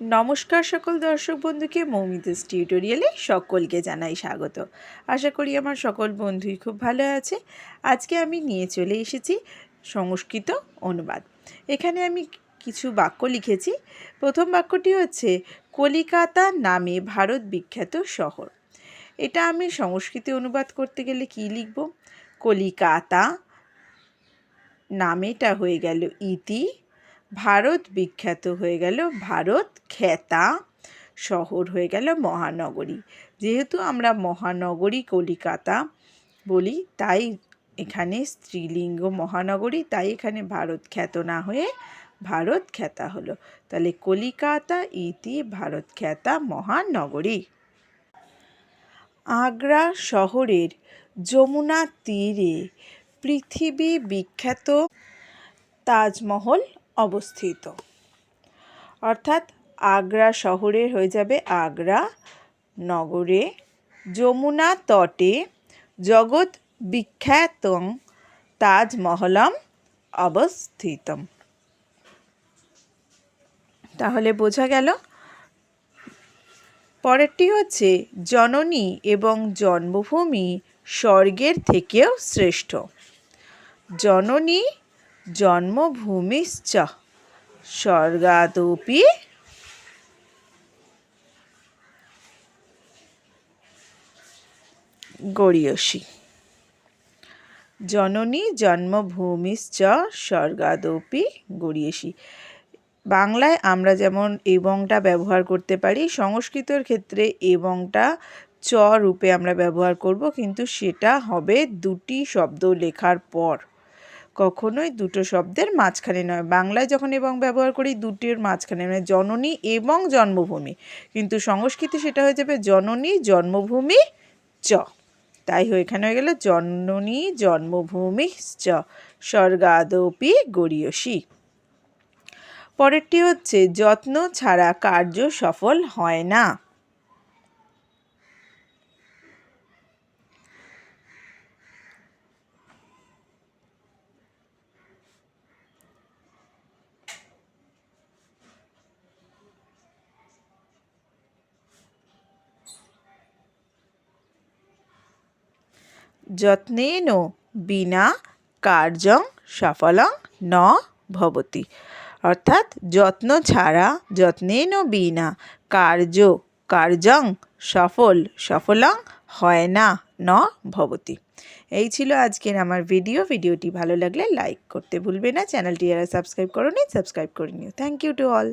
नमस्कार सकल दर्शक बंधु के मौमितास टिউটোরিয়ালে সকলকে জানাই স্বাগত। আশা করি আমার সকল বন্ধুই খুব ভালো আছে। আজকে আমি নিয়ে চলে এসেছি সংস্কৃত অনুবাদ। এখানে আমি কিছু বাক্য লিখেছি। প্রথম বাক্যটি হচ্ছে কলিকাতা নামে ভারত বিখ্যাত শহর। এটা আমি সংস্কৃতে অনুবাদ করতে গেলে কি লিখব? কলিকাতা নামেটা হয়ে গেল ইতি, ভারত বিখ্যাত হয়ে গেল ভারত খ্যাতা, শহর হয়ে গেল মহানগরী। যেহেতু আমরা মহানগরী কলিকাতা বলি তাই এখানে স্ত্রীলিঙ্গ মহানগরী, তাই এখানে ভারত খ্যাত না হয়ে ভারত খ্যাতা হলো। তাহলে কলিকাতা ইতি ভারত খ্যাতা মহানগরী। আগ্রা শহরের যমুনা তীরে পৃথিবী বিখ্যাত তাজমহল অবস্থিত। অর্থাৎ আগ্রা শহরে হয়ে যাবে আগ্রা নগরে যমুনা তটে জগৎ বিখ্যাতং তাজমহলম অবস্থিতম। তাহলে বোঝা গেল। পরেরটি হচ্ছে জননী এবং জন্মভূমি স্বর্গের থেকেও শ্রেষ্ঠ। জননী জন্মভূমিশ্চ স্বর্গাদপি গরীয়সী। জননী জন্মভূমিশ্চ স্বর্গাদপি গরীয়সী। বাংলায় আমরা যেমন এবংটা ব্যবহার করতে পারি, সংস্কৃতর ক্ষেত্রে এবংটা চ রূপে আমরা ব্যবহার করব, কিন্তু সেটা হবে দুটি শব্দ লেখার পর, কখনোই দুটো শব্দের মাঝখানে নয়। বাংলায় যখন এবং ব্যবহার করি দুটির মাঝখানে, মানে জননী এবং জন্মভূমি, কিন্তু সংস্কৃতে সেটা হয়ে যাবে জননী জন্মভূমি চ। তাই এখানে হয়ে গেল জননী জন্মভূমি চ স্বর্গাদপি গরীয়সী। পরেরটি হচ্ছে যত্ন ছাড়া কার্য সফল হয় না। যত্নেন বিনা কার্যং সফলং ন ভবতি। অর্থাৎ যত্ন ছাড়া যত্নেন বিনা কার্যং সফলং হয় না ন ভবতি। এই ছিল আজকের আমার ভিডিওটি ভালো লাগলে লাইক করতে ভুলবে না। চ্যানেলটি যারা সাবস্ক্রাইব করোনি সাবস্ক্রাইব করে নিও। Thank you to all.